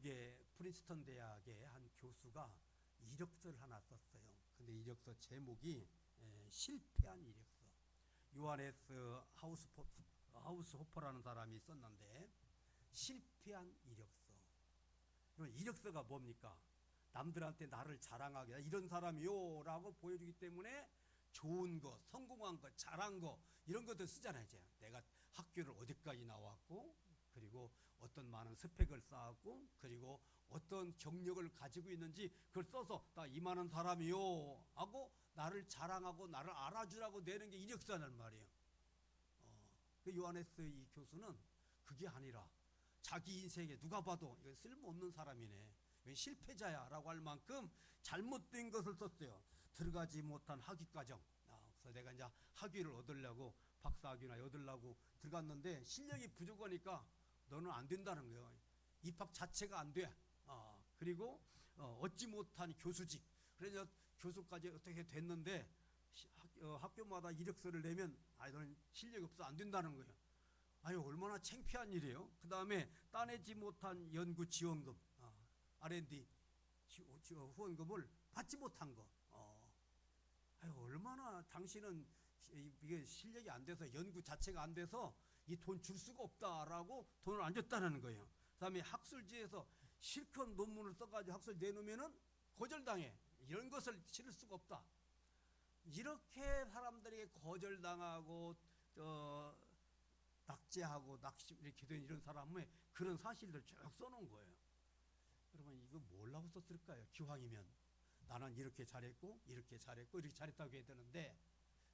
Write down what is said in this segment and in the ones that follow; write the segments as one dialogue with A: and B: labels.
A: 미국의 프린스턴 대학의 한 교수가 이력서를 하나 썼어요. 근데 이력서 제목이 실패한 이력서. 요하네스 하우스호퍼라는 사람이 썼는데, 실패한 이력서. 그럼 이력서가 뭡니까? 남들한테 나를 자랑하게, 이런 사람이요 라고 보여주기 때문에 좋은 거, 성공한 거, 잘한 거, 이런 것들 쓰잖아요. 이제 내가 학교를 어디까지 나왔고, 그리고 어떤 많은 스펙을 쌓았고, 그리고 어떤 경력을 가지고 있는지 그걸 써서 나 이만한 사람이요 하고 나를 자랑하고 나를 알아주라고 내는 게 이력서란 말이에요. 그 요하네스 이 교수는 그게 아니라 자기 인생에 누가 봐도 이건 쓸모없는 사람이네, 실패자야 라고 할 만큼 잘못된 것을 썼어요. 들어가지 못한 학위과정. 그래서 내가 이제 학위를 얻으려고, 박사학위나 얻으려고 들어갔는데 실력이 부족하니까 너는 안 된다는 거예요. 입학 자체가 안 돼. 그리고 얻지 못한 교수직. 그래서 교수까지 어떻게 됐는데 학교마다 이력서를 내면 너는 실력이 없어 안 된다는 거예요. 얼마나 창피한 일이에요. 그 다음에 따내지 못한 연구 지원금, R&D 후원금을 받지 못한 거. 얼마나 당신은 이게 실력이 안 돼서, 연구 자체가 안 돼서 이 돈 줄 수가 없다라고 돈을 안 줬다는 거예요. 그 다음에 학술지에서 실컷 논문을 써가지고 학술 내놓으면은 거절당해. 이런 것을 실을 수가 없다. 이렇게 사람들에게 거절당하고 낙제하고 낙심 이렇게 된 이런 사람의 그런 사실들 쭉 써놓은 거예요. 여러분, 이거 뭐라고 썼을까요? 기왕이면 나는 이렇게 잘했고 이렇게 잘했고 이렇게 잘했다고 해야 되는데,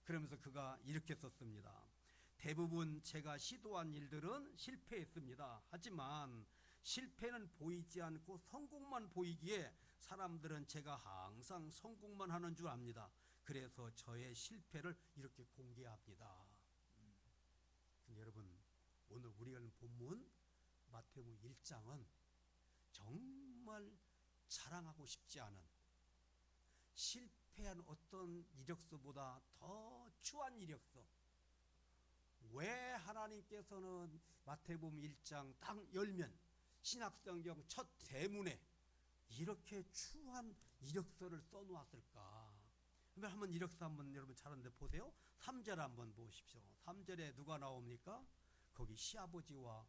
A: 그러면서 그가 이렇게 썼습니다. 대부분 제가 시도한 일들은 실패했습니다. 하지만 실패는 보이지 않고 성공만 보이기에 사람들은 제가 항상 성공만 하는 줄 압니다. 그래서 저의 실패를 이렇게 공개합니다. 근데 여러분, 오늘 우리가 읽는 본문 마태복음 1장은 정말 자랑하고 싶지 않은, 실패한 어떤 이력서보다 더 추한 이력서. 왜 하나님께서는 마태복음 1장 딱 열면 신약성경 첫 대문에 이렇게 추한 이력서를 써놓았을까? 그러면 한번 이력서 한번 여러분 잘하는데 보세요. 3절 한번 보십시오. 3절에 누가 나옵니까? 거기 시아버지와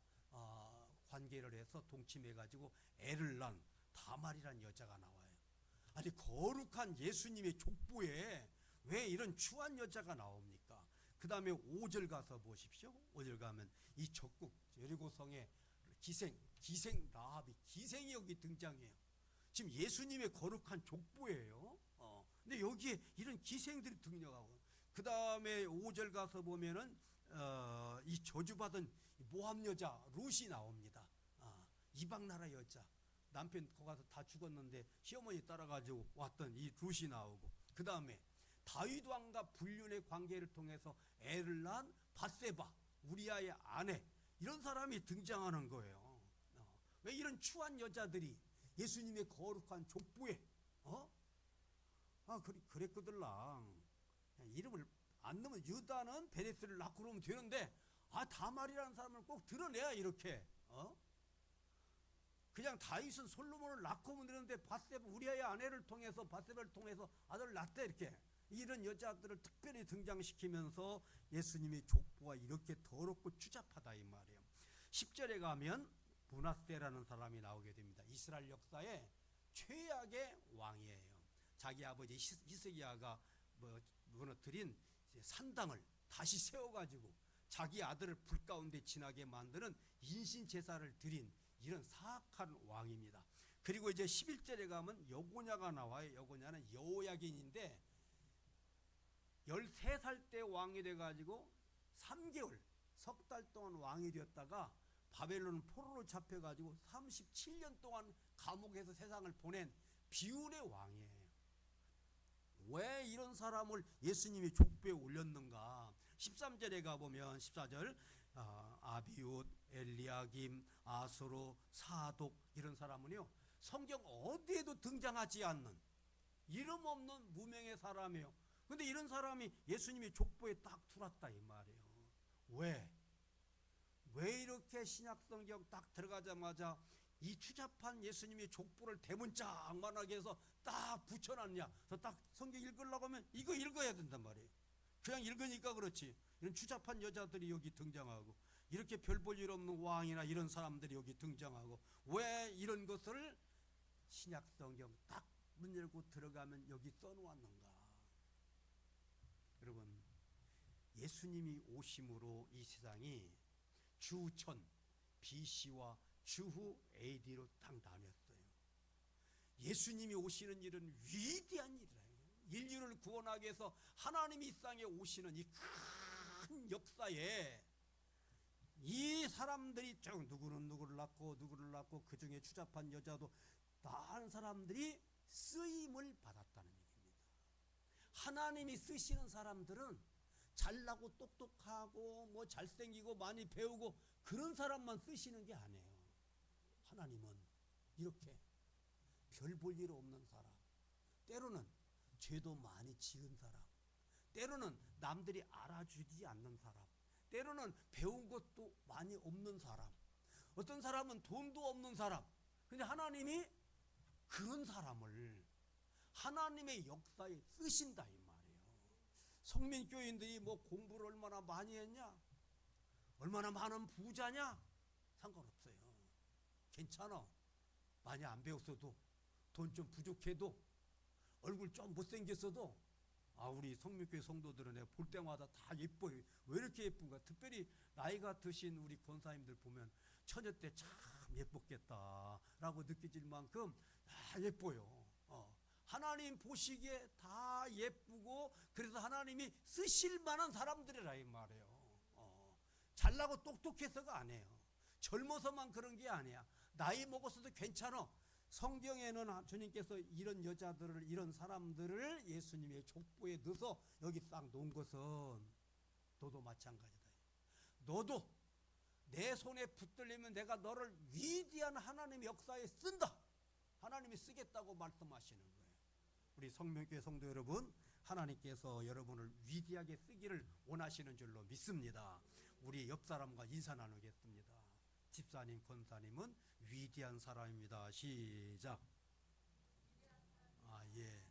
A: 관계를 해서 동침해가지고 애를 낳은 다말이라는 여자가 나와요. 아니, 거룩한 예수님의 족보에 왜 이런 추한 여자가 나옵니까? 그 다음에 5절 가서 보십시오. 5절 가면 이 적국 여리고성의 기생 라합이, 기생이 여기 등장해요. 지금 예수님의 거룩한 족보예요. 근데 여기에 이런 기생들이 등장하고, 그 다음에 5절 가서 보면은 이 저주받은 모함 여자 룻이 나옵니다. 이방 나라 여자, 남편 거 가서 다 죽었는데 시어머니 따라가지고 왔던 이 룻이 나오고, 그 다음에 다윗 왕과 불륜의 관계를 통해서 애를 낳은 밧세바, 우리아의 아내, 이런 사람이 등장하는 거예요. 왜 이런 추한 여자들이 예수님의 거룩한 족보에 그랬거들랑. 이름을 안 넣으면, 유다는 베레스를 낳고 그러면 되는데 다말이라는 사람을 꼭 드러내야 이렇게. 그냥 다윗은 솔로몬을 낳고 오면 되는데 밧세바, 우리아의 아내를 통해서, 밧세바를 통해서 아들을 낳았다, 이렇게. 이런 여자들을 특별히 등장시키면서 예수님의 족보가 이렇게 더럽고 추잡하다 이 말이에요. 10절에 가면 므낫세라는 사람이 나오게 됩니다. 이스라엘 역사의 최악의 왕이에요. 자기 아버지 히스기야가 무너뜨린 산당을 다시 세워가지고 자기 아들을 불 가운데 지나게 만드는 인신제사를 드린 이런 사악한 왕입니다. 그리고 이제 11절에 가면 여고냐가 나와요. 여고냐는 여호야긴인데 13살 때 왕이 돼가지고 3개월, 석 달 동안 왕이 되었다가 바벨론 포로로 잡혀가지고 37년 동안 감옥에서 세상을 보낸 비운의 왕이에요. 왜 이런 사람을 예수님이 족보에 올렸는가? 13절에 가보면 14절 아비웃, 엘리야김, 아소로, 사독, 이런 사람은요 성경 어디에도 등장하지 않는 이름 없는 무명의 사람이에요. 근데 이런 사람이 예수님의 족보에 딱 들어왔다 이 말이에요. 왜 이렇게 신약성경 딱 들어가자마자 이 추잡한 예수님의 족보를 대문짝만하게 해서 딱 붙여놨냐? 그래서 딱 성경 읽으려고 하면 이거 읽어야 된단 말이에요. 그냥 읽으니까 그렇지. 이런 추잡한 여자들이 여기 등장하고, 이렇게 별 볼 일 없는 왕이나 이런 사람들이 여기 등장하고, 왜 이런 것을 신약 성경 딱 문 열고 들어가면 여기 써놓았는가? 여러분, 예수님이 오심으로 이 세상이 주천 BC와 주후 AD로 딱 나뉘었어요. 예수님이 오시는 일은 위대한 일이에요. 인류를 구원하기 위해서 하나님이 이 땅에 오시는 이 큰 역사에 이 사람들이 쭉 누구는 누구를 낳고 그 중에 추잡한 여자도 다른 사람들이 쓰임을 받았다는 얘기입니다. 하나님이 쓰시는 사람들은 잘나고 똑똑하고 뭐 잘생기고 많이 배우고 그런 사람만 쓰시는 게 아니에요. 하나님은 이렇게 별 볼 일 없는 사람, 때로는 죄도 많이 지은 사람, 때로는 남들이 알아주지 않는 사람, 때로는 배운 것도 많이 없는 사람, 어떤 사람은 돈도 없는 사람, 근데 하나님이 그런 사람을 하나님의 역사에 쓰신다 이 말이에요. 성민교인들이 뭐 공부를 얼마나 많이 했냐, 얼마나 많은 부자냐, 상관없어요. 괜찮아. 많이 안 배웠어도, 돈 좀 부족해도, 얼굴 좀 못생겼어도, 우리 성민교회 성도들은 볼 때마다 다 예뻐요. 왜 이렇게 예쁜가? 특별히 나이가 드신 우리 권사님들 보면 처녀 때 참 예뻤겠다라고 느껴질 만큼 다 예뻐요. 하나님 보시기에 다 예쁘고, 그래서 하나님이 쓰실 만한 사람들이라 이 말이에요. 잘나고 똑똑해서가 아니에요. 젊어서만 그런 게 아니야. 나이 먹었어도 괜찮아. 성경에는 주님께서 이런 여자들을, 이런 사람들을 예수님의 족보에 넣어서 여기 딱 놓은 것은 너도 마찬가지다. 너도 내 손에 붙들리면 내가 너를 위대한 하나님의 역사에 쓴다. 하나님이 쓰겠다고 말씀하시는 거예요. 우리 성명교회 성도 여러분, 하나님께서 여러분을 위대하게 쓰기를 원하시는 줄로 믿습니다. 우리 옆 사람과 인사 나누겠습니다. 집사님, 권사님은 위대한 사람입니다. 시작. 예.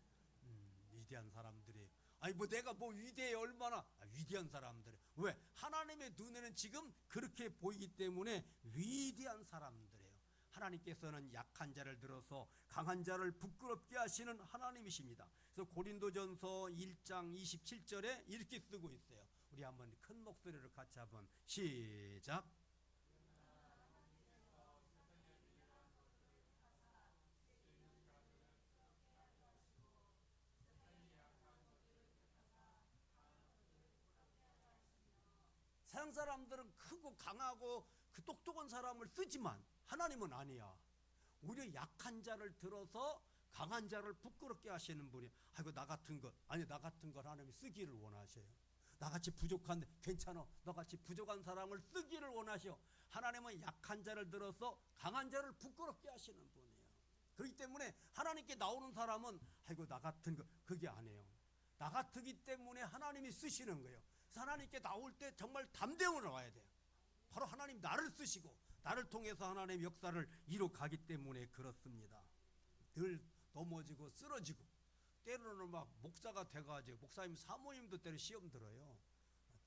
A: 위대한 사람들이, 뭐 내가 뭐 위대해, 얼마나 위대한 사람들이. 왜? 하나님의 눈에는 지금 그렇게 보이기 때문에 위대한 사람들이에요. 하나님께서는 약한 자를 들어서 강한 자를 부끄럽게 하시는 하나님이십니다. 그래서 고린도전서 1장 27절에 이렇게 쓰고 있어요. 우리 한번 큰 목소리로 같이 한번 시작. 세상 사람들은 크고 강하고 그 똑똑한 사람을 쓰지만 하나님은 아니야. 오히려 약한 자를 들어서 강한 자를 부끄럽게 하시는 분이, 나 같은 것, 나 같은 걸 하나님이 쓰기를 원하셔요. 나같이 부족한데 괜찮아. 너같이 부족한 사람을 쓰기를 원하셔. 하나님은 약한 자를 들어서 강한 자를 부끄럽게 하시는 분이에요. 그렇기 때문에 하나님께 나오는 사람은 나 같은 것, 그게 아니에요. 나 같기 때문에 하나님이 쓰시는 거예요. 하나님께 나올 때 정말 담대함으로 나와야 돼요. 바로 하나님 나를 쓰시고 나를 통해서 하나님의 역사를 이루어가기 때문에 그렇습니다. 늘 넘어지고 쓰러지고, 때로는 막 목사가 돼가지고, 목사님 사모님도 때로 시험 들어요.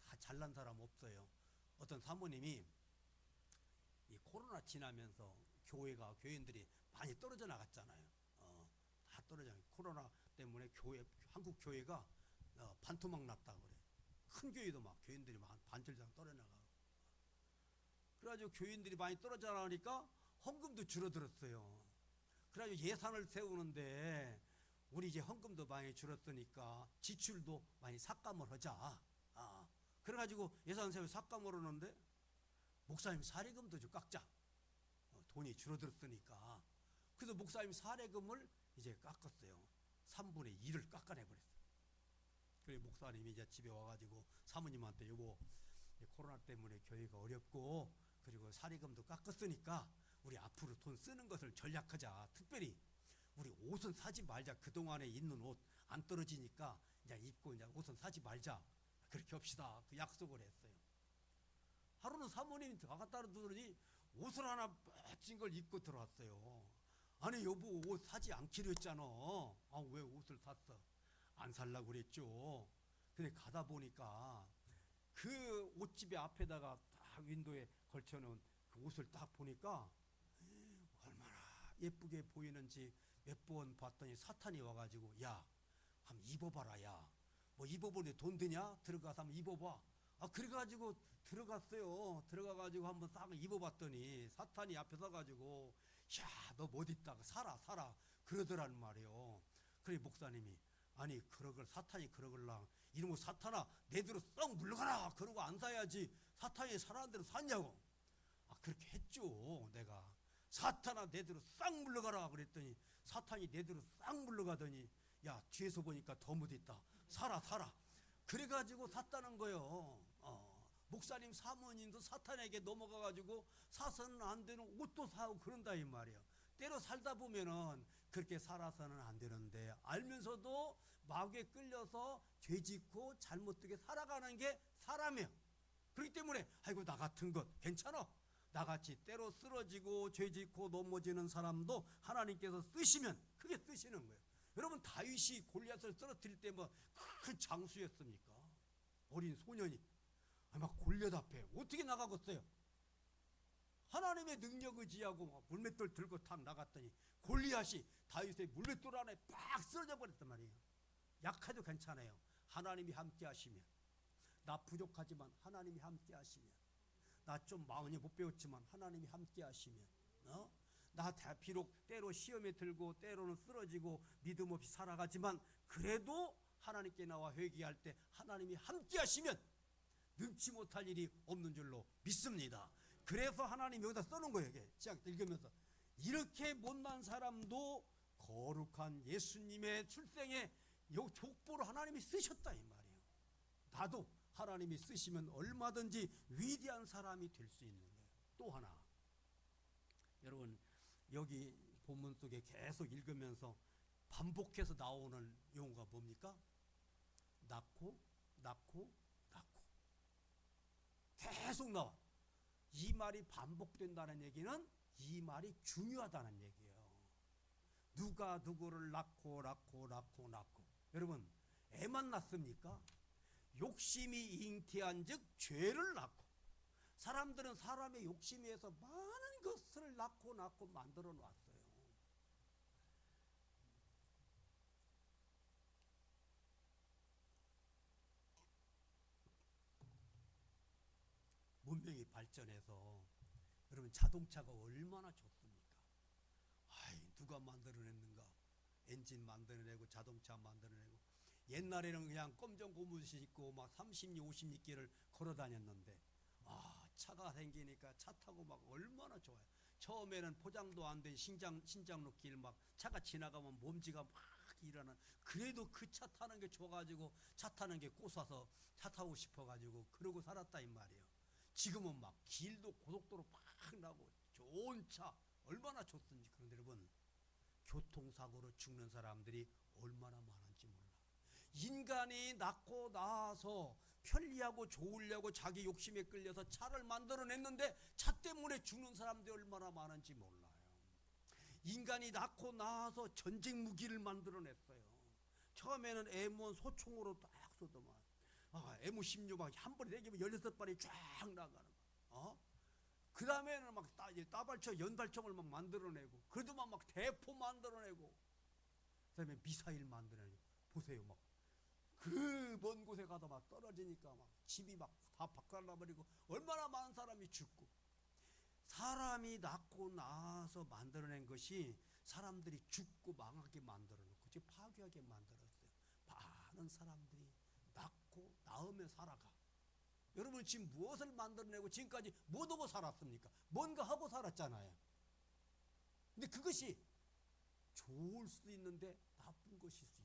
A: 다 잘난 사람 없어요. 어떤 사모님이 이 코로나 지나면서 교인들이 많이 떨어져 나갔잖아요. 다 떨어져. 코로나 때문에 한국 교회가 반토막 났다고 그래. 큰 교회도 막 교인들이 막 반절장 떨어져 나가고. 그래가지고 교인들이 많이 떨어져 나가니까 헌금도 줄어들었어요. 그래가지고 예산을 세우는데 우리 이제 헌금도 많이 줄었으니까 지출도 많이 삭감을 하자. 그래가지고 예산 세우 삭감을 하는데 목사님 사례금도 좀 깎자. 돈이 줄어들었으니까. 그래서 목사님 사례금을 이제 깎았어요. 3분의 2를 깎아내버렸어요. 그래 목사님이 이제 집에 와가지고 사모님한테 여보, 코로나 때문에 교회가 어렵고 그리고 사례금도 깎았으니까 우리 앞으로 돈 쓰는 것을 전략하자. 특별히 우리 옷은 사지 말자. 그동안에 입는 옷 안 떨어지니까 이제 입고 이제 옷은 사지 말자. 그렇게 합시다. 그 약속을 했어요. 하루는 사모님이 나갔다 그러더니 옷을 하나 멋진 걸 입고 들어왔어요. 아니 여보 옷 사지 않기로 했잖아. 아 왜 옷을 샀어? 안 살라고 그랬죠. 근데 가다 보니까 그 옷집의 앞에다가 딱 윈도에 걸쳐놓은 그 옷을 딱 보니까 얼마나 예쁘게 보이는지 몇 번 봤더니 사탄이 와가지고 야 한번 입어봐라. 야 뭐 입어보니 돈 드냐? 들어가서 한번 입어봐. 아 그래가지고 들어갔어요. 들어가가지고 한번 싹 입어봤더니 사탄이 앞에 서가지고 야 너 못 입다가 살아 그러더란 말이에요. 그래 목사님이 아니 그러걸 사탄이 그러걸랑 이놈의 사탄아 내대로 썩 물러가라 그러고 안 사야지 사탄이 사라는 대로 샀냐고. 아 그렇게 했죠. 내가 사탄아 내대로 싹 물러가라 그랬더니 사탄이 내대로 싹 물러가더니 야 뒤에서 보니까 더 못 있다. 살아 그래가지고 샀다는 거예요. 목사님 사모님도 사탄에게 넘어가가지고 사서는 안 되는 옷도 사고 그런다 이 말이에요. 때로 살다 보면은 그렇게 살아서는 안 되는데 알면서도 마귀에 끌려서 죄짓고 잘못되게 살아가는 게 사람이에요. 그렇기 때문에 아이고 나 같은 것 괜찮아. 나같이 때로 쓰러지고 죄짓고 넘어지는 사람도 하나님께서 쓰시면 그게 쓰시는 거예요. 여러분 다윗이 골리앗을 쓰러뜨릴 때 뭐 큰 장수였습니까? 어린 소년이 막 골리앗 앞에 어떻게 나가겠어요? 하나님의 능력 의지하고 막 물맷돌 들고 탁 나갔더니 골리앗이 다윗의 물맷돌 안에 팍 쓰러져 버렸단 말이에요. 약해도 괜찮아요. 하나님이 함께 하시면. 나 부족하지만 하나님이 함께 하시면. 나 좀 많이 못 배웠지만 하나님이 함께 하시면. 나 비록 때로 시험에 들고 때로는 쓰러지고 믿음 없이 살아가지만 그래도 하나님께 나와 회개할 때 하나님이 함께 하시면 능치 못할 일이 없는 줄로 믿습니다. 그래서 하나님이 여기다 써놓은 거예요. 이게 시작 읽으면서 이렇게 못난 사람도 거룩한 예수님의 출생에 요 족보로 하나님이 쓰셨다 이 말이에요. 나도 하나님이 쓰시면 얼마든지 위대한 사람이 될 수 있는 거예요. 또 하나 여러분 여기 본문 속에 계속 읽으면서 반복해서 나오는 용어가 뭡니까? 낳고 계속 나와. 이 말이 반복된다는 얘기는 이 말이 중요하다는 얘기예요. 누가 누구를 낳고 여러분 애만 낳습니까? 욕심이 잉태한 즉 죄를 낳고 사람들은 사람의 욕심에 의해서 많은 것을 낳고 만들어 놨어요. 문명이 발전해서 여러분 자동차가 얼마나 좋습니까? 아이 누가 만들어냈는가? 엔진 만들어내고 자동차 만들어내고 옛날에는 그냥 검정 고무신 신고 막 30리 50리길을 걸어 다녔는데 차가 생기니까 차 타고 막 얼마나 좋아요. 처음에는 포장도 안 된 신장로길 막 차가 지나가면 먼지가 막 일어나. 그래도 그 차 타는 게 좋아가지고 차 타는 게 꼬셔서 차 타고 싶어가지고 그러고 살았다 이 말이에요. 지금은 막 길도 고속도로 막 나고 좋은 차 얼마나 좋습니까? 그런데 여러분 교통사고로 죽는 사람들이 얼마나 많은지 몰라. 인간이 낳고 나서 편리하고 좋으려고 자기 욕심에 끌려서 차를 만들어냈는데 차 때문에 죽는 사람들이 얼마나 많은지 몰라요. 인간이 낳고 나서 전쟁 무기를 만들어냈어요. 처음에는 M1 소총으로 딱 쏘더만 M16 막 한 번에 내기면 16발이 쫙 나가는 거. 그 다음에는 막 따발총 연발총을 막 만들어내고 그래도만 막 대포 만들어내고 그 다음에 미사일 만들어내고 보세요. 막 그 먼 곳에 가다 막 떨어지니까 막 집이 막 다 박살나버리고 얼마나 많은 사람이 죽고. 사람이 낳고 나서 만들어낸 것이 사람들이 죽고 망하게 만들어놓고 즉 파괴하게 만들었어요. 많은 사람들이 낳고 낳으며 살아가. 여러분 지금 무엇을 만들어내고 지금까지 못 하고 살았습니까? 뭔가 하고 살았잖아요. 근데 그것이 좋을 수도 있는데 나쁜 것일 수 있다.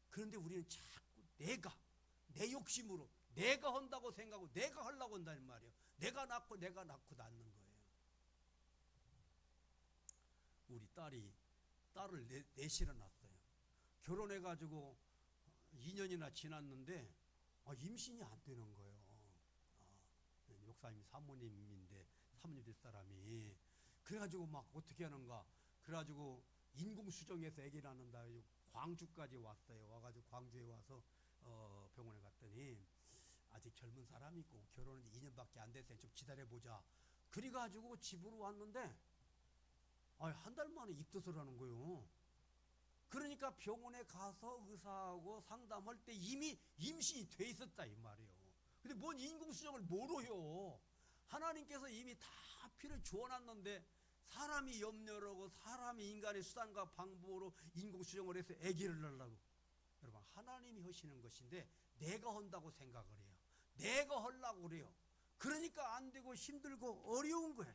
A: 그런데 우리는 자꾸 내 욕심으로 내가 한다고 생각하고 내가 하려고 한다는 말이에요. 내가 낳고 낳는 거예요. 우리 딸을 넷이나 낳았어요. 결혼해가지고 2년이나 지났는데 임신이 안 되는 거예요. 목사님 사모님인데 사모님 될 사람이. 그래가지고 막 어떻게 하는가. 그래가지고 인공수정해서 아기 낳는다. 광주까지 왔어요. 와가지고 광주에 와서 병원에 갔더니 아직 젊은 사람이고 결혼은 2년밖에 안 됐으니 좀 기다려보자. 그래가지고 집으로 왔는데 한 달 만에 입덧을 하는 거예요. 그러니까 병원에 가서 의사하고 상담할 때 이미 임신이 돼 있었다 이 말이에요. 근데 뭔 인공수정을 모르요. 하나님께서 이미 다 피를 주어놨는데 사람이 염려를 하고 사람이 인간의 수단과 방법으로 인공수정을 해서 아기를 낳으려고. 여러분, 하나님이 하시는 것인데 내가 한다고 생각을 해요. 내가 하려고 그래요. 그러니까 안 되고 힘들고 어려운 거예요.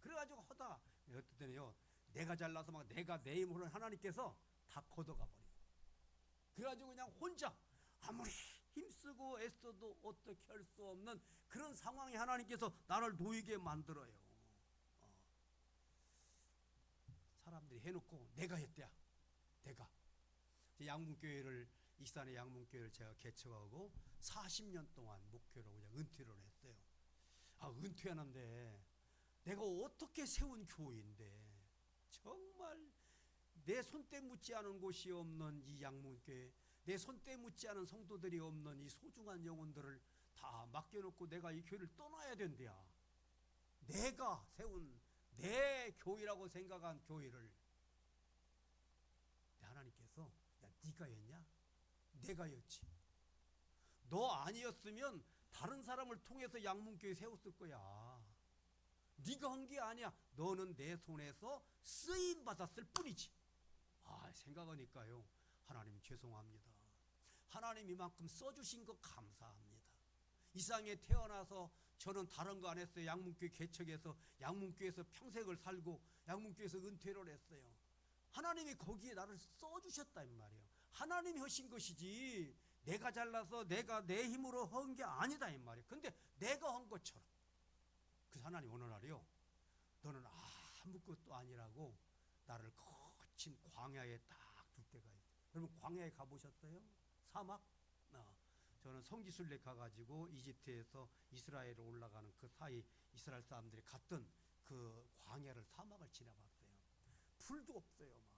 A: 그래가지고 하다 어떨 때는요, 내가 잘나서 막 내가 내 힘으로 하나님께서 다 걷어가 버려요. 그래가지고 그냥 혼자 아무리 힘쓰고 애써도 어떻게 할 수 없는 그런 상황에 하나님께서 나를 놓이게 만들어요. 사람들이 해놓고 내가 했대야. 내가 양문교회를, 익산의 양문교회를 제가 개척하고 40년 동안 목회로 그냥 은퇴를 했어요. 은퇴하는데 내가 어떻게 세운 교회인데 정말 내 손때 묻지 않은 곳이 없는 이 양문교회, 내 손때 묻지 않은 성도들이 없는 이 소중한 영혼들을 다 맡겨놓고 내가 이 교회를 떠나야 된대야. 내가 세운 내 교회라고 생각한 교회를 하나님께서 야, 네가 했냐? 내가 했지. 너 아니었으면 다른 사람을 통해서 양문교회 세웠을 거야. 네가 한 게 아니야. 너는 내 손에서 쓰임 받았을 뿐이지. 생각하니까요, 하나님 죄송합니다. 하나님 이만큼 써주신 거 감사합니다. 이 세상에 태어나서 저는 다른 거 안 했어요. 양문교회 개척해서 양문교회에서 평생을 살고 양문교회에서 은퇴를 했어요. 하나님이 거기에 나를 써주셨다 이 말이에요. 하나님이 하신 것이지 내가 잘나서 내가 내 힘으로 한 게 아니다 이 말이에요. 근데 내가 한 것처럼. 그래서 하나님 어느 날이요, 너는 아무것도 아니라고 나를 거친 광야에 딱 둘 때가 있어요. 여러분, 광야에 가보셨어요? 사막? 저는 성지순례 가가지고 이집트에서 이스라엘로 올라가는 그 사이 이스라엘 사람들이 갔던 그 광야를, 사막을 지나봤어요. 풀도 없어요. 막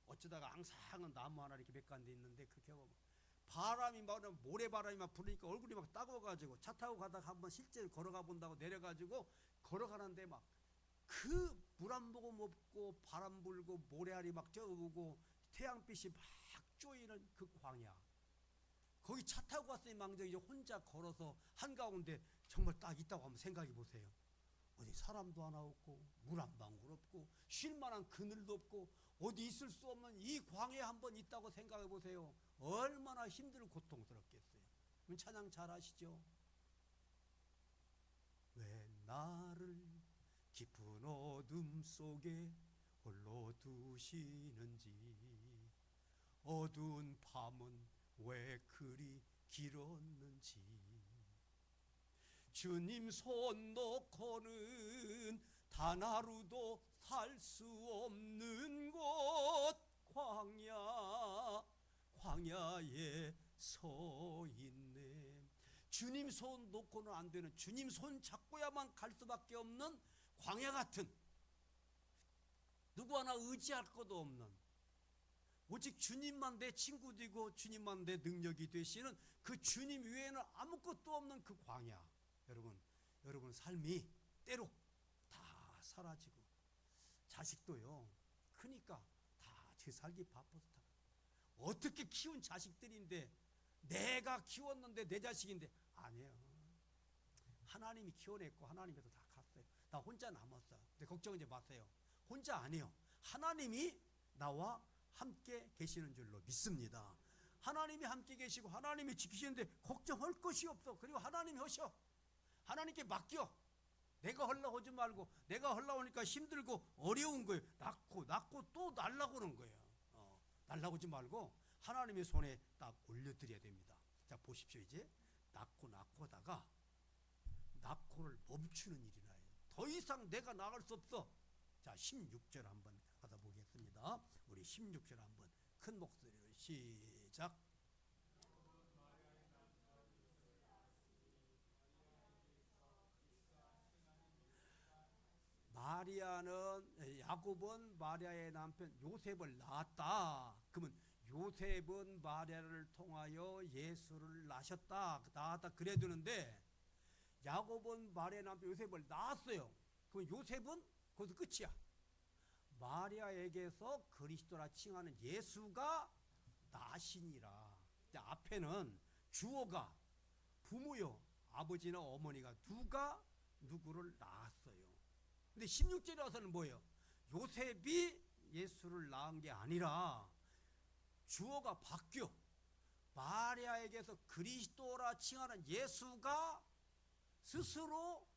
A: 어쩌다가 앙상한 나무 하나 이렇게 몇 간데 있는데 그렇게 하고 바람이 막 모래바람이 막 부니까 얼굴이 막 따가워가지고 차 타고 가다가 한번 실제로 걸어가 본다고 내려가지고 걸어가는데 막 그 물 한 모금 없고 바람 불고 모래알이 막 쪄오고 태양빛이 막 쪼이는 그 광야, 거기 차 타고 갔으니 망정 이제 혼자 걸어서 한가운데 정말 딱 있다고 한번 생각해 보세요. 어디 사람도 하나 없고 물 한 방울 없고 쉴 만한 그늘도 없고 어디 있을 수 없는 이 광야에 한번 있다고 생각해 보세요. 얼마나 힘들고 고통스럽겠어요. 찬양 잘 아시죠? 왜 나를 깊은 어둠 속에 홀로 두시는지, 어두운 밤은 왜 그리 길었는지, 주님 손 놓고는 단 하루도 살 수 없는 곳 광야에 서 있네. 주님 손 놓고는 안 되는, 주님 손 잡고야만 갈 수밖에 없는 광야 같은, 누구 하나 의지할 것도 없는, 오직 주님만 내 친구 되고 주님만 내 능력이 되시는 그 주님 외에는 아무것도 없는 그 광야. 여러분 삶이 때로 다 사라지고 자식도요, 크니까 다 제 살기 바빠서 어떻게 키운 자식들인데, 내가 키웠는데 내 자식인데, 아니에요. 하나님이 키워냈고 하나님에서 다 갔어요. 나 혼자 남았어. 근데 걱정하지 마세요. 혼자 아니에요. 하나님이 나와 함께 계시는 줄로 믿습니다. 하나님이 함께 계시고 하나님이 지키시는데 걱정할 것이 없어. 그리고 하나님이 하셔. 하나님께 맡겨. 내가 하려고 하지 말고, 내가 하려고 하니까 힘들고 어려운 거예요. 낳고 또 날라고 하는 거예요. 날라고 하지 말고 하나님의 손에 딱 올려드려야 됩니다. 자, 보십시오. 이제 낳고 하다가 낳고를 멈추는 일이 나요. 더 이상 내가 나갈 수 없어. 자, 16절 한번 가다 보겠습니다. 우리 16절 한번 큰 목소리로 시작. 야곱은 마리아의 남편 요셉을 낳았다. 그러면 요셉은 마리아를 통하여 예수를 낳았다 그래야 되는데, 야곱은 마리아의 남편 요셉을 낳았어요. 그럼 요셉은 거기서 끝이야. 마리아에게서 그리스도라 칭하는 예수가 나시니라. 앞에는 주어가 부모요, 아버지나 어머니가 누가 누구를 낳았어요. 근데 16절에 와서는 뭐예요? 요셉이 예수를 낳은 게 아니라 주어가 바뀌어. 마리아에게서 그리스도라 칭하는 예수가 스스로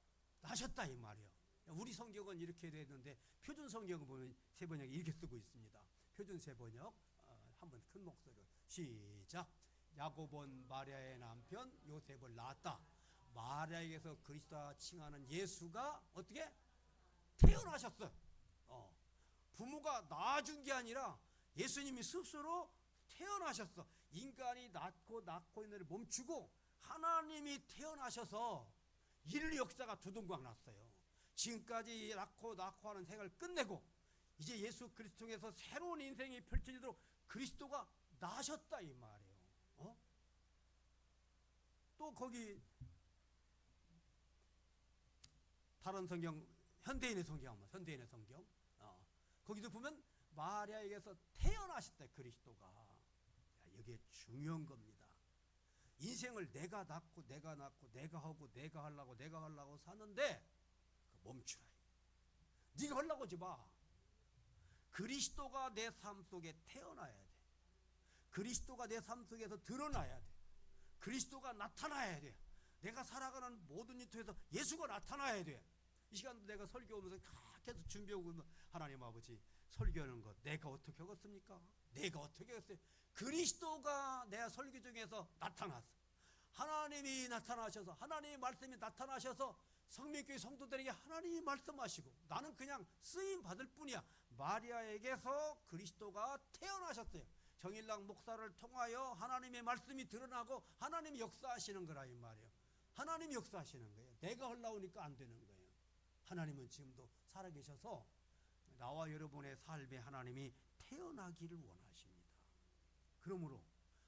A: 나셨다 이 말이에요. 우리 성경은 이렇게 되어 있는데 표준 성경을 보면 세번역이 이렇게 쓰고 있습니다. 표준 세번역 한번 큰 목소리로 시작. 야곱은 마리아의 남편 요셉을 낳았다. 마리아에게서 그리스도라 칭하는 예수가 어떻게 태어나셨어. 부모가 낳아준 게 아니라 예수님이 스스로 태어나셨어. 인간이 낳고 있는 일을 멈추고 하나님이 태어나셔서 인류 역사가 두동강 났어요. 지금까지 낳고 하는 생활을 끝내고 이제 예수 그리스도 통해서 새로운 인생이 펼쳐지도록 그리스도가 나셨다 이 말이에요. 또 거기 다른 성경, 현대인의 성경, 거기도 보면 마리아에게서 태어나셨다 그리스도가. 이게 중요한 겁니다. 인생을 내가 낳고 내가 하고 내가 하려고 사는데 멈추라. 네가 하려고 하지 마. 그리스도가 내 삶 속에 태어나야 돼. 그리스도가 내 삶 속에서 드러나야 돼. 그리스도가 나타나야 돼. 내가 살아가는 모든 일 통해서 예수가 나타나야 돼. 이 시간도 내가 설교하면서 계속 준비하고 있는 하나님 아버지, 설교하는 것 내가 어떻게 하겠습니까? 내가 어떻게 하겠어요? 그리스도가 내 설교 중에서 나타났어. 하나님이 나타나셔서, 하나님의 말씀이 나타나셔서 성민교회 성도들에게 하나님이 말씀하시고 나는 그냥 쓰임 받을 뿐이야. 마리아에게서 그리스도가 태어나셨어요. 정일락 목사를 통하여 하나님의 말씀이 드러나고 하나님이 역사하시는 거라 이 말이에요. 하나님이 역사하시는 거예요. 내가 하려니까 안 되는 거예요. 하나님은 지금도 살아계셔서 나와 여러분의 삶에 하나님이 태어나기를 원하십니다. 그러므로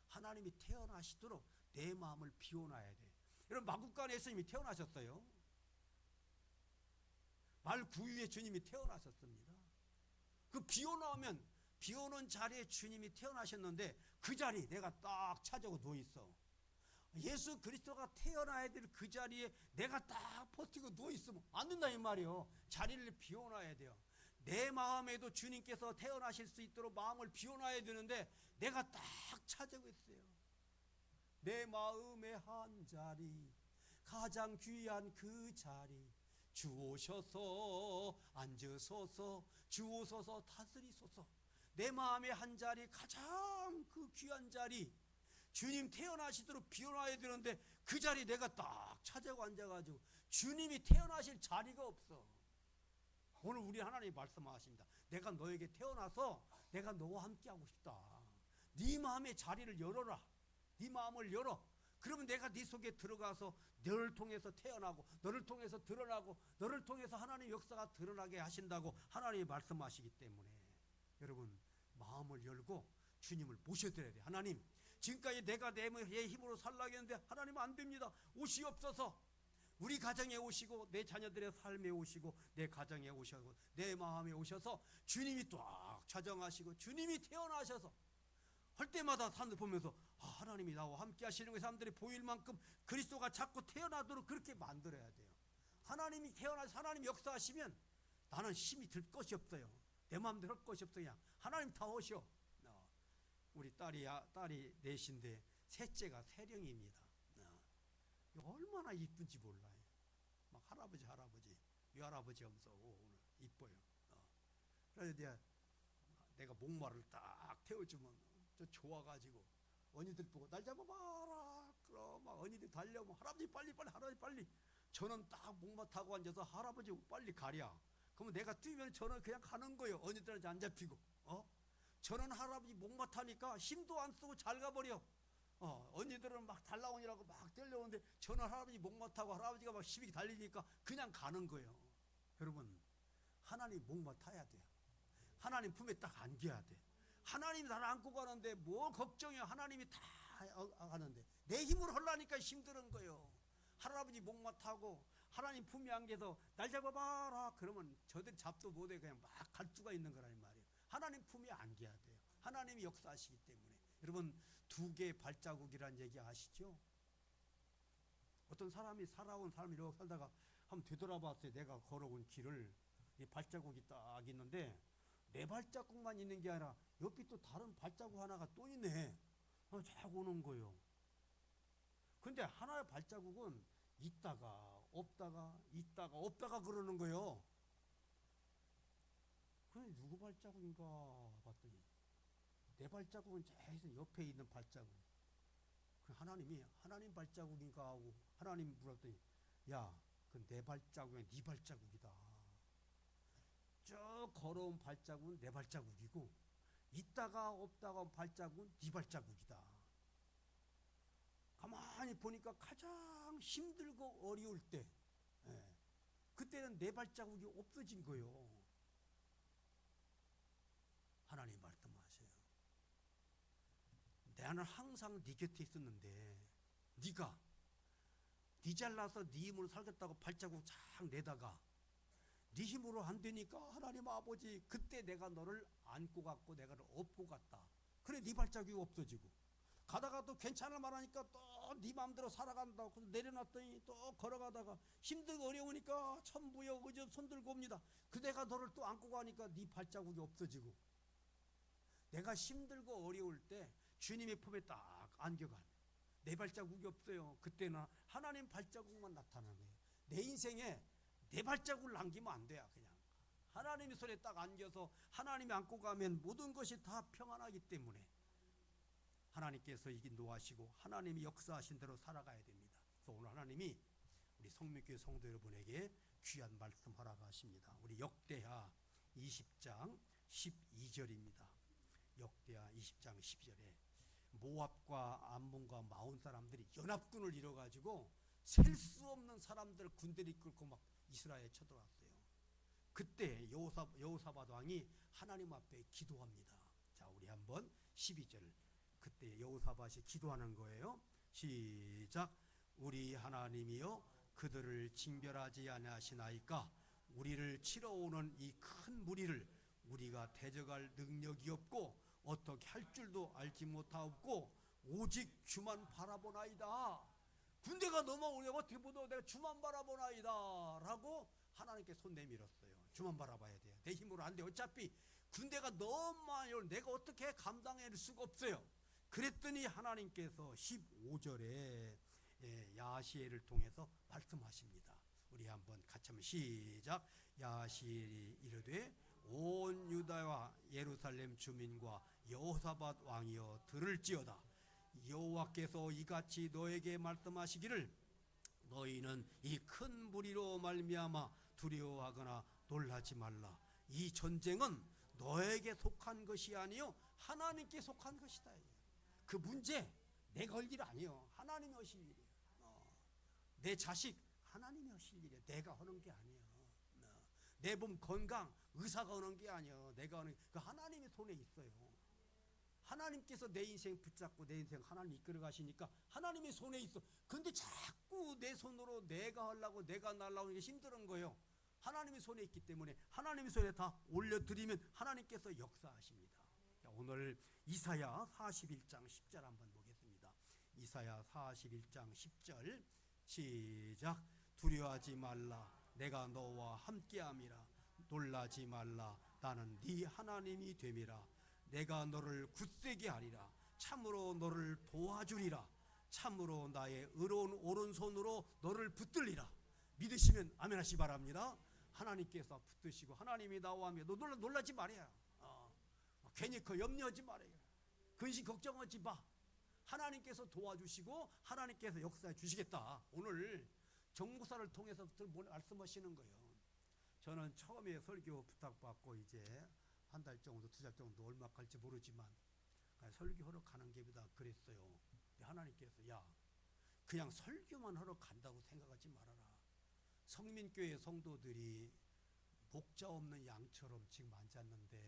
A: 하나님이 태어나시도록 내 마음을 비워놔야 돼. 여러분, 마국간에 예수님이 태어나셨어요. 말 구유에 주님이 태어나셨습니다. 그 비워놓으면 비오는 자리에 주님이 태어나셨는데 그 자리 내가 딱 찾아고 누워있어. 예수 그리스도가 태어나야 될 그 자리에 내가 딱 버티고 누워있으면 안 된다 이 말이에요. 자리를 비워놔야 돼요. 내 마음에도 주님께서 태어나실 수 있도록 마음을 비워놔야 되는데 내가 딱 찾아고 있어요. 내 마음의 한 자리, 가장 귀한 그 자리, 주오셔서 앉으소서, 주오소서 다스리소서. 내 마음의 한 자리, 가장 그 귀한 자리, 주님 태어나시도록 비워놔야 되는데 그 자리 내가 딱 찾아고 앉아가지고 주님이 태어나실 자리가 없어. 오늘 우리 하나님이 말씀하십니다. 내가 너에게 태어나서 내가 너와 함께하고 싶다. 네 마음의 자리를 열어라. 네 마음을 열어. 그러면 내가 네 속에 들어가서 너를 통해서 태어나고 너를 통해서 드러나고 너를 통해서 하나님의 역사가 드러나게 하신다고 하나님이 말씀하시기 때문에 여러분 마음을 열고 주님을 모셔드려야 돼요. 하나님, 지금까지 내가 내 힘으로 살라고 했는데 하나님 안 됩니다. 오시옵소서. 우리 가정에 오시고 내 자녀들의 삶에 오시고 내 가정에 오셔서 내 마음에 오셔서 주님이 딱 자정하시고 주님이 태어나셔서 할 때마다 사람들 보면서 하나님이 나와 함께 하시는 거 사람들이 보일 만큼 그리스도가 자꾸 태어나도록 그렇게 만들어야 돼요. 하나님이 태어나서 하나님 역사하시면 나는 힘이 들 것이 없어요. 내 마음대로 할 것이 없어요. 그냥 하나님 다 오셔. 우리 딸이 넷인데 셋째가 세령입니다. 얼마나 이쁜지 몰라요. 막 할아버지 외할아버지 하면서 오늘 이뻐요. 그래서 내가 목마를 딱 태워주면 저 좋아가지고 언니들 보고 날 잡아봐라. 그럼 막 언니들 달려오면 할아버지 빨리 할아버지 빨리. 저는 딱 목마 타고 앉아서 할아버지 빨리 가랴. 그러면 내가 뛰면 저는 그냥 가는 거예요. 언니들한테 안 잡히고. 저는 할아버지 목마 타니까 힘도 안 쓰고 잘 가버려. 언니들은 막 달라오니라고 막 뛰려오는데 저는 할아버지 목마 타고 할아버지가 막 힘이 달리니까 그냥 가는 거예요. 여러분, 하나님 목마타야 돼요. 하나님 품에 딱 안겨야 돼. 하나님이 나를 안고 가는데 뭘 걱정해. 하나님이 다 하는데 내 힘으로 하려니까 힘든 거예요. 할아버지 목마타고 하나님 품에 안겨서 날 잡아봐라 그러면 저들 잡도 못해 그냥 막 갈 수가 있는 거라는 말이에요. 하나님 품에 안겨야 돼요. 하나님이 역사하시기 때문에. 여러분, 두 개의 발자국이란 얘기 아시죠? 어떤 사람이 살아온 사람이 이렇게 살다가 한번 되돌아봤어요. 내가 걸어온 길을. 이 발자국이 딱 있는데 내 발자국만 있는 게 아니라 옆에 또 다른 발자국 하나가 또 있네. 쫙 오는 거예요. 근데 하나의 발자국은 있다가 없다가 그러는 거예요. 그래 누구 발자국인가 봤더니 내 발자국은 계속 옆에 있는 발자국. 하나님이 하나님 발자국인가 하고 하나님 물었더니 야, 그 내 발자국이 네 발자국이다. 쭉 걸어온 발자국은 내 발자국이고 있다가 없다가 온 발자국은 네 발자국이다. 가만히 보니까 가장 힘들고 어려울 때 그때는 내 발자국이 없어진 거예요. 하나님 말씀하세요. 나는 항상 네 곁에 있었는데 네가 네 잘나서 네 힘으로 살겠다고 발자국 쫙 내다가 네 힘으로 안 되니까 하나님 아버지 그때 내가 너를 안고 갔고 내가 너를 업고 갔다. 그래 네 발자국이 없어지고 가다가 또 괜찮을 만하니까 또 네 마음대로 살아간다. 그래서 내려놨더니 또 걸어가다가 힘들고 어려우니까 천부여 의저 손들고 옵니다. 그 내가 너를 또 안고 가니까 네 발자국이 없어지고 내가 힘들고 어려울 때 주님의 품에 딱 안겨간 내 발자국이 없어요. 그때는 하나님 발자국만 나타나는 거예요. 내 인생에 내 발자국을 남기면 안 돼요. 그냥 하나님의 손에 딱 안겨서 하나님이 안고 가면 모든 것이 다 평안하기 때문에 하나님께서 인도하시고 하나님이 역사하신 대로 살아가야 됩니다. 그래서 오늘 하나님이 우리 성민교회 성도 여러분에게 귀한 말씀 허락하십니다. 우리 역대하 20장 12절입니다. 역대하 20장 12절에 모압과 암몬과 마온 사람들이 연합군을 이뤄가지고 셀 수 없는 사람들 군대를 이끌고 막 이스라엘에 쳐들어왔어요. 그때 여호사밧 왕이 하나님 앞에 기도합니다. 자, 우리 한번 12절 그때 여호사밧이 기도하는 거예요. 시작. 우리 하나님이여 그들을 징벌하지 아니하시나이까 우리를 치러 오는 이 큰 무리를 우리가 대적할 능력이 없고 어떻게 할 줄도 알지 못하옵고 오직 주만 바라보나이다. 군대가 넘어오려고 어떻게 보도 내가 주만 바라보나이다 라고 하나님께 손 내밀었어요. 주만 바라봐야 돼요. 내 힘으로 안 돼. 어차피 군대가 너무 많이 오면 내가 어떻게 감당할 수가 없어요. 그랬더니 하나님께서 15절에 야시엘을 통해서 말씀하십니다. 우리 한번 같이 한번 시작. 야시엘이 이르되 온 유다와 예루살렘 주민과 여호사밧 왕이여 들을지어다. 여호와께서 이같이 너에게 말씀하시기를 너희는 이 큰 무리로 말미암아 두려워하거나 놀라지 말라. 이 전쟁은 너에게 속한 것이 아니요 하나님께 속한 것이다. 그 문제 내가 할 일 아니에요. 하나님이 하실 일이에요. 내 자식 하나님이 하실 일이에요. 내가 하는 게 아니에요. 내 몸 건강 의사가 하는 게 아니에요. 내가 하는 그 하나님의 손에 있어요. 하나님께서 내 인생 붙잡고 내 인생 하나님 이끌어 가시니까 하나님의 손에 있어. 근데 자꾸 내 손으로 내가 하려고 내가 날라오는 게 힘든 거예요. 하나님의 손에 있기 때문에 하나님의 손에 다 올려드리면 하나님께서 역사하십니다. 자, 오늘 이사야 41장 10절 한번 보겠습니다. 이사야 41장 10절 시작. 두려워하지 말라. 내가 너와 함께함이라. 놀라지 말라. 나는 네 하나님이 됨이라. 내가 너를 굳세게 하리라. 참으로 너를 도와주리라. 참으로 나의 의로운 오른손으로 너를 붙들리라. 믿으시면 아멘 하시 바랍니다. 하나님께서 붙드시고 하나님이 나와 함께 너 놀라지 말아야. 괜히 그 염려하지 말아요. 근심 걱정하지 마. 하나님께서 도와주시고 하나님께서 역사해 주시겠다. 오늘 정무사를 통해서 말씀하시는 거예요. 저는 처음에 설교 부탁받고 이제 한 달 정도, 두 달 정도 얼마 갈지 모르지만 설교하러 가는 게보다 그랬어요. 하나님께서 야, 그냥 설교만 하러 간다고 생각하지 말아라. 성민교회 성도들이 목자 없는 양처럼 지금 앉았는데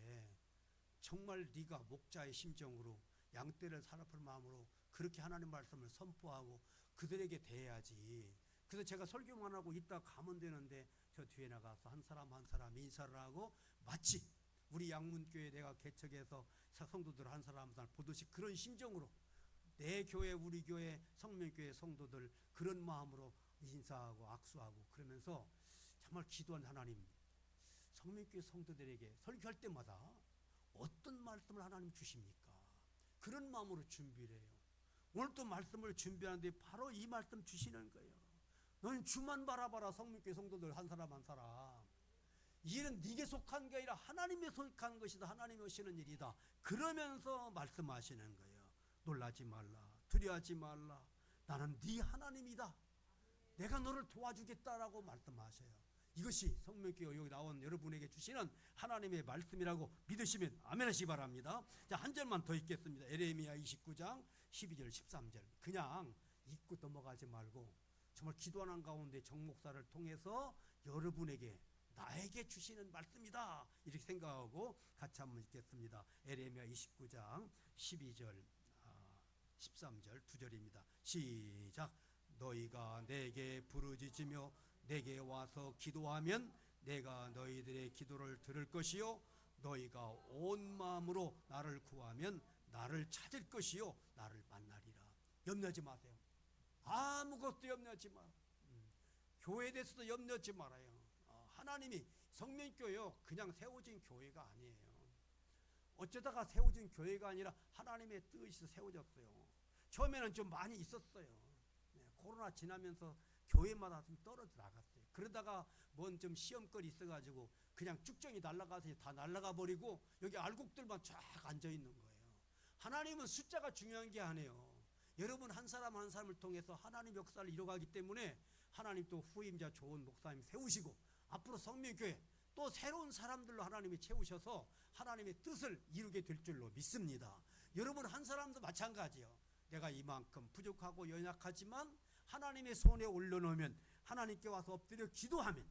A: 정말 네가 목자의 심정으로 양떼를 사랑할 마음으로 그렇게 하나님 말씀을 선포하고 그들에게 대해야지. 그래서 제가 설교만 하고 이따 가면 되는데 저 뒤에 나가서 한 사람 한 사람 인사를 하고 마치 우리 양문교회 내가 개척해서 성도들 한 사람 한 사람 보듯이 그런 심정으로 내 교회 우리 교회 성명교회 성도들 그런 마음으로 인사하고 악수하고 그러면서 정말 기도한 하나님, 성명교회 성도들에게 설교할 때마다 어떤 말씀을 하나님 주십니까? 그런 마음으로 준비를 해요. 오늘 또 말씀을 준비하는데 바로 이 말씀 주시는 거예요. 너는 주만 바라봐라. 성명교회 성도들 한 사람 한 사람. 이 일은 네게 속한 게 아니라 하나님에 속한 것이다. 하나님이 오시는 일이다. 그러면서 말씀하시는 거예요. 놀라지 말라. 두려워하지 말라. 나는 네 하나님이다. 내가 너를 도와주겠다라고 말씀하셔요. 이것이 성명교회 여기 나온 여러분에게 주시는 하나님의 말씀이라고 믿으시면 아멘 하시기 바랍니다. 자, 한 절만 더 읽겠습니다. 에레미야 29장 12절 13절. 그냥 읽고 넘어가지 말고 정말 기도하는 가운데 정 목사를 통해서 여러분에게 나에게 주시는 말씀이다 이렇게 생각하고 같이 한번 읽겠습니다. 에레미야 29장 12절 13절 두 절입니다. 시작. 너희가 내게 부르짖으며 내게 와서 기도하면 내가 너희들의 기도를 들을 것이요 너희가 온 마음으로 나를 구하면 나를 찾을 것이요 나를 만나리라. 염려하지 마세요. 아무것도 염려하지 마라. 교회에 대해서도 염려하지 말아요. 하나님이 성명교회요 그냥 세워진 교회가 아니에요. 어쩌다가 세워진 교회가 아니라 하나님의 뜻이 세워졌어요. 처음에는 좀 많이 있었어요. 코로나 지나면서 교회마다 좀 떨어져 나갔어요. 그러다가 뭔 좀 시험거리 있어가지고 그냥 쭉정이 날아가서 다 날아가 버리고 여기 알곡들만 쫙 앉아 있는 거예요. 하나님은 숫자가 중요한 게 아니에요. 여러분 한 사람 한 사람을 통해서 하나님 역사를 이뤄가기 때문에 하나님 또 후임자 좋은 목사님 세우시고 앞으로 성명교회 또 새로운 사람들로 하나님이 채우셔서 하나님의 뜻을 이루게 될 줄로 믿습니다. 여러분 한 사람도 마찬가지예요. 내가 이만큼 부족하고 연약하지만 하나님의 손에 올려놓으면 하나님께 와서 엎드려 기도하면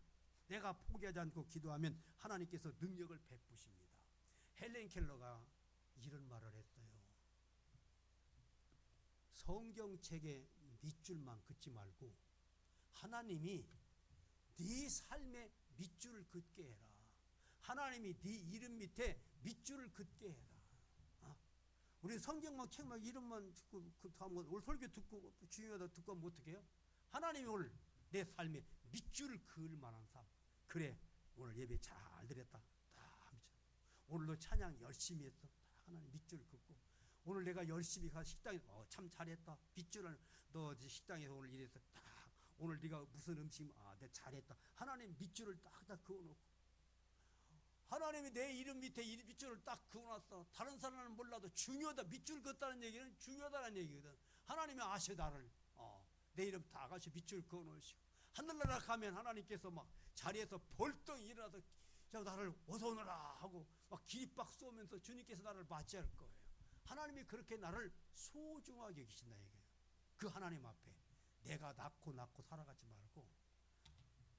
A: 내가 포기하지 않고 기도하면 하나님께서 능력을 베푸십니다. 헬렌 켈러가 이런 말을 했어요. 성경책의 밑줄만 긋지 말고 하나님이 네 삶의 밑줄을 긋게 해라. 하나님이 네 이름 밑에 밑줄을 긋게 해라. 우리 성경만 책만 이름만 듣고 오늘 설교 듣고 중요하다 듣고 하면 어떻게 해요? 하나님이 오늘 내 삶에 밑줄을 그을 만한 삶. 그래 오늘 예배 잘 드렸다. 오늘도 찬양 열심히 했어. 하나님 밑줄을 긋고 오늘 내가 열심히 가 식당에 참 잘했다. 밑줄을 너 식당에서 오늘 일해서 딱 오늘 네가 무슨 음식 내가 잘했다. 하나님 밑줄을 딱 그어놓고 하나님이 내 이름 밑에 이 밑줄을 딱 그어놨어. 다른 사람은 몰라도 중요하다. 밑줄 긋다는 얘기는 중요하다는 얘기거든. 하나님이 아셔 나를. 내 이름 다 아가시 밑줄 그어놓으시고 하늘나라 가면 하나님께서 막 자리에서 벌떡 일어나서 나를 어서 오너라 하고 막 기립박 쏘면서 주님께서 나를 맞이할 거예요. 하나님이 그렇게 나를 소중하게 계신다 얘기예요. 그 하나님 앞에 내가 낳고 살아가지 말고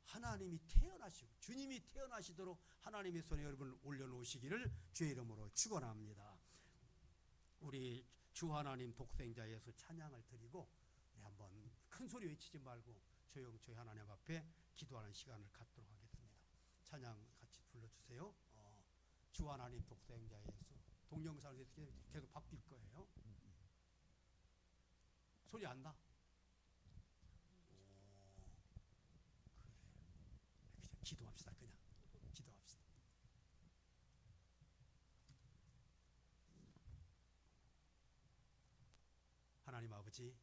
A: 하나님이 태어나시고 주님이 태어나시도록 하나님의 손에 여러분을 올려놓으시기를 주의 이름으로 축원합니다. 우리 주 하나님 독생자 예수 찬양을 드리고 우리 한번 큰 소리 외치지 말고 조용히 하나님 앞에 기도하는 시간을 갖도록 하겠습니다. 찬양 같이 불러주세요. 주 하나님 독생자 예수. 동영상을 계속 바뀔 거예요. 소리 안 나? 기도합시다. 그냥 기도합시다. 하나님 아버지